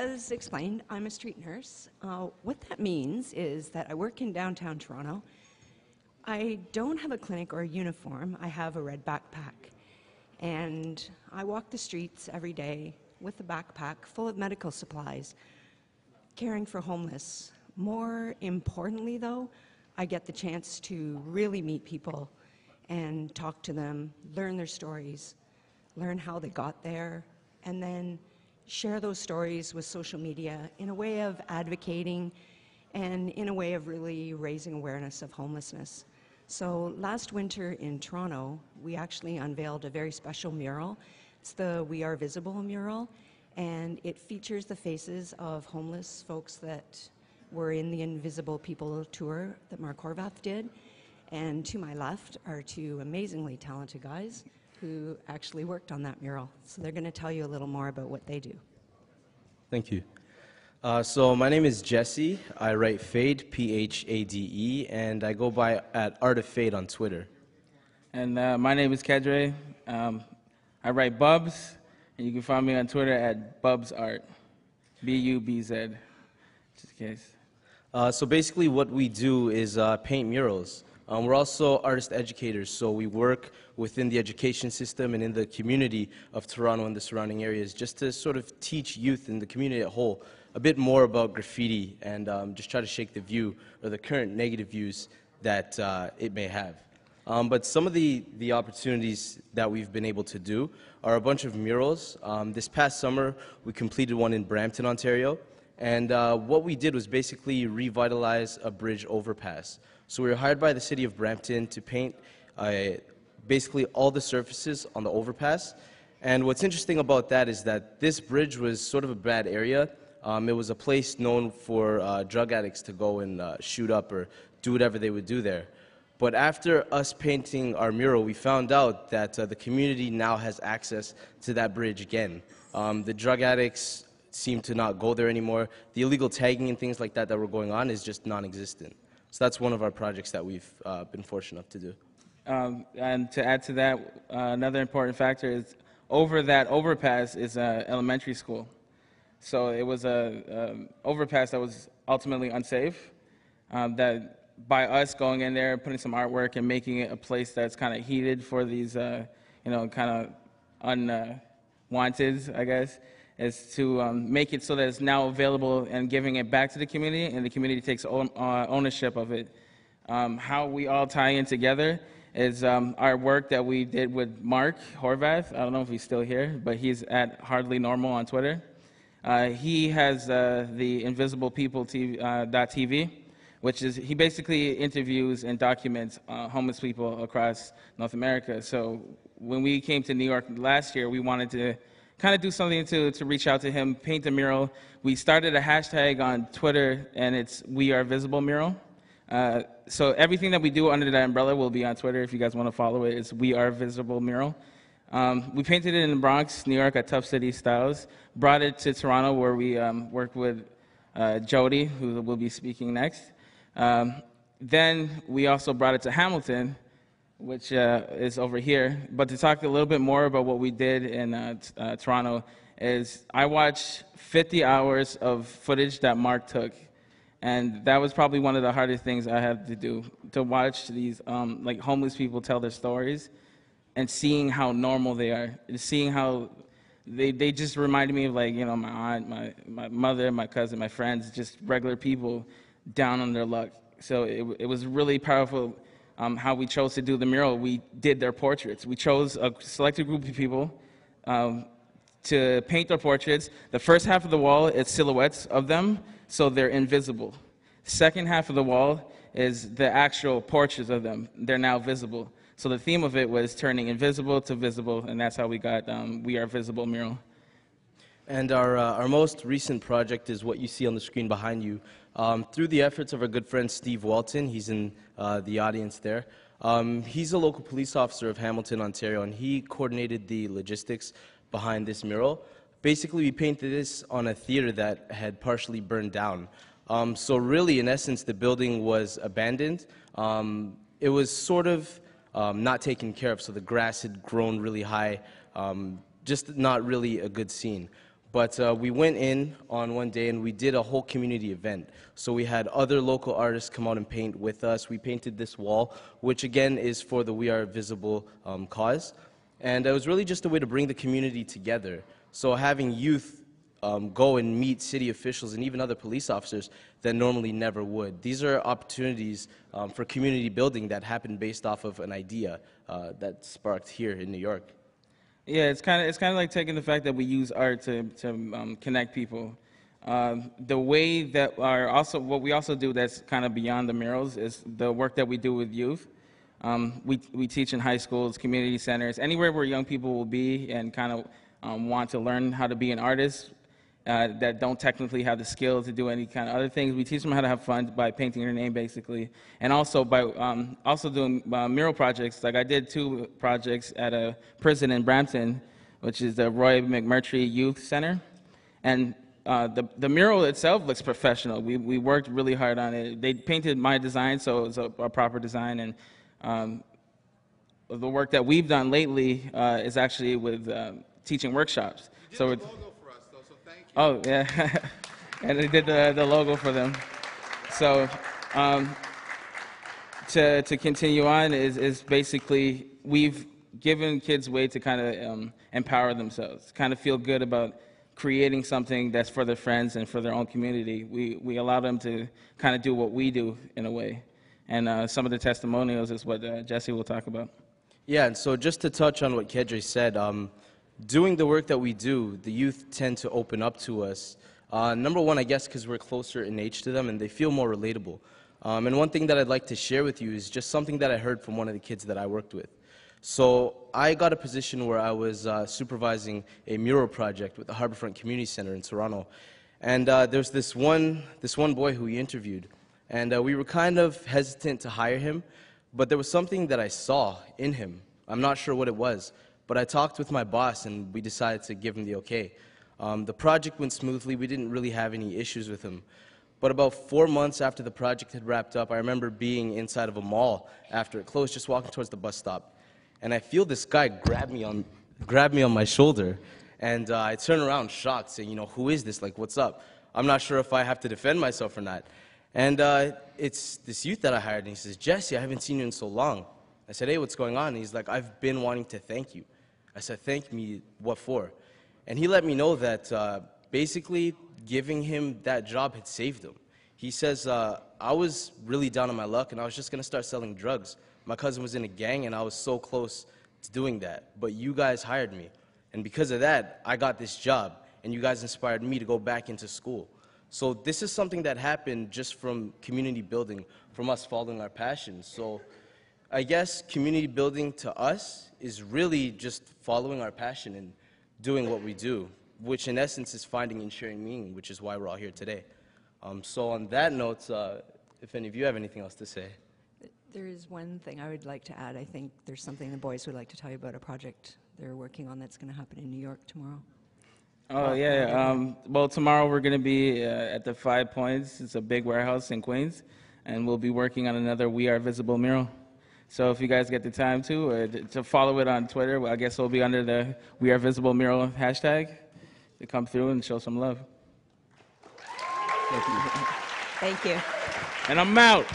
as explained, I'm a street nurse. What that means is that I work in downtown Toronto. I don't have a clinic or a uniform. I have a red backpack. And I walk the streets every day with a backpack full of medical supplies, caring for homeless. More importantly, though, I get the chance to really meet people and talk to them, learn their stories, learn how they got there, and then share those stories with social media in a way of advocating and in a way of really raising awareness of homelessness. So last winter in Toronto, we actually unveiled a very special mural. It's the We Are Visible mural, and it features the faces of homeless folks that were in the Invisible People tour that Mark Horvath did. And to my left are two amazingly talented guys who actually worked on that mural. So they're going to tell you a little more about what they do. Thank you. So my name is Jessey. I write Fade, Phade, and I go by at Art of Fade on Twitter. And my name is Kedre. I write Bubs, and you can find me on Twitter at BubsArt, B-U-B-Z, just in case. So basically what we do is paint murals. We're also artist educators, so we work within the education system and in the community of Toronto and the surrounding areas just to sort of teach youth in the community at whole a bit more about graffiti and just try to shake the view or the current negative views that it may have. But some of the opportunities that we've been able to do are a bunch of murals. This past summer, we completed one in Brampton, Ontario. And what we did was basically revitalize a bridge overpass. So we were hired by the city of Brampton to paint basically all the surfaces on the overpass. And what's interesting about that is that this bridge was sort of a bad area. It was a place known for drug addicts to go and shoot up or do whatever they would do there. But after us painting our mural, we found out that the community now has access to that bridge again. The drug addicts seem to not go there anymore. The illegal tagging and things like that that were going on is just non-existent. So that's one of our projects that we've been fortunate enough to do. And to add to that, another important factor is over that overpass is an elementary school. So it was a overpass that was ultimately unsafe. That by us going in there, putting some artwork and making it a place that's kind of heated for these, kind of unwanted, I guess, is to make it so that it's now available and giving it back to the community, and the community takes ownership of it. How we all tie in together is our work that we did with Mark Horvath. I don't know if he's still here, but he's at Hardly Normal on Twitter. He has the Invisible People TV, which is, he basically interviews and documents homeless people across North America. So when we came to New York last year, we wanted to kind of do something to reach out to him, paint a mural. We started a hashtag on Twitter, and it's We Are Visible Mural. So everything that we do under that umbrella will be on Twitter if you guys want to follow it. It's We Are Visible Mural. We painted it in the Bronx, New York at Tough City Styles. Brought it to Toronto where we worked with Jody, who will be speaking next. Then we also brought it to Hamilton, which is over here. But to talk a little bit more about what we did in Toronto is I watched 50 hours of footage that Mark took. And that was probably one of the hardest things I had to do, to watch these like homeless people tell their stories and seeing how normal they are, seeing how they just reminded me of, like, you know, my aunt, my mother, my cousin, my friends, just regular people down on their luck. So it was really powerful how we chose to do the mural. We did their portraits. We chose a selected group of people to paint their portraits. The first half of the wall is silhouettes of them, so they're invisible. Second half of the wall is the actual portraits of them. They're now visible. So the theme of it was turning invisible to visible, and that's how we got We Are Visible mural. And our most recent project is what you see on the screen behind you. Through the efforts of our good friend Steve Walton, he's in the audience there. He's a local police officer of Hamilton, Ontario, and he coordinated the logistics behind this mural. Basically, we painted this on a theater that had partially burned down. So really, in essence, the building was abandoned. It was sort of not taken care of, so the grass had grown really high, just not really a good scene. But we went in on one day and we did a whole community event. So we had other local artists come out and paint with us. We painted this wall, which again is for the We Are Visible cause. And it was really just a way to bring the community together. So having youth go and meet city officials and even other police officers that normally never would. These are opportunities for community building that happen based off of an idea that sparked here in New York. Yeah, it's kind of like taking the fact that we use art to connect people. The way that what we also do that's kind of beyond the murals is the work that we do with youth. We teach in high schools, community centers, anywhere where young people will be and kind of want to learn how to be an artist that don't technically have the skill to do any kind of other things. We teach them how to have fun by painting their name, basically, and also by also doing mural projects. Like I did 2 projects at a prison in Browne, which is the Roy McMurtry Youth Center, and the mural itself looks professional. We worked really hard on it. They painted my design, so it was a proper design, and the work that we've done lately is actually with teaching workshops. So logo for us, though, so thank you. Oh, yeah. And they did the logo for them. So to continue on is basically we've given kids a way to kind of empower themselves, kind of feel good about creating something that's for their friends and for their own community. We allow them to kind of do what we do in a way. And some of the testimonials is what Jessey will talk about. Yeah, and so just to touch on what Kedre said, doing the work that we do, the youth tend to open up to us. Number one, I guess, because we're closer in age to them and they feel more relatable. And one thing that I'd like to share with you is just something that I heard from one of the kids that I worked with. So I got a position where I was supervising a mural project with the Harborfront Community Center in Toronto. And there's this one boy who we interviewed. And we were kind of hesitant to hire him, but there was something that I saw in him. I'm not sure what it was, but I talked with my boss and we decided to give him the okay. The project went smoothly. We didn't really have any issues with him. But about 4 months after the project had wrapped up, I remember being inside of a mall after it closed, just walking towards the bus stop. And I feel this guy grab me on my shoulder. And I turn around shocked, saying, you know, who is this? Like, what's up? I'm not sure if I have to defend myself or not. And it's this youth that I hired, and he says, Jessey, I haven't seen you in so long. I said, hey, what's going on? And he's like, I've been wanting to thank you. I said, thank me, what for? And he let me know that basically giving him that job had saved him. He says, I was really down on my luck, and I was just going to start selling drugs. My cousin was in a gang, and I was so close to doing that. But you guys hired me. And because of that, I got this job, and you guys inspired me to go back into school. So this is something that happened just from community building, from us following our passions. So I guess community building to us is really just following our passion and doing what we do, which in essence is finding and sharing meaning, which is why we're all here today. So on that note, if any of you have anything else to say. There is one thing I would like to add. I think there's something the boys would like to tell you about a project they're working on that's going to happen in New York tomorrow. Oh, yeah. Well, tomorrow we're going to be at the 5 Points. It's a big warehouse in Queens, and we'll be working on another We Are Visible mural. So if you guys get the time to follow it on Twitter, I guess it'll be under the We Are Visible mural hashtag to come through and show some love. Thank you. Thank you. And I'm out.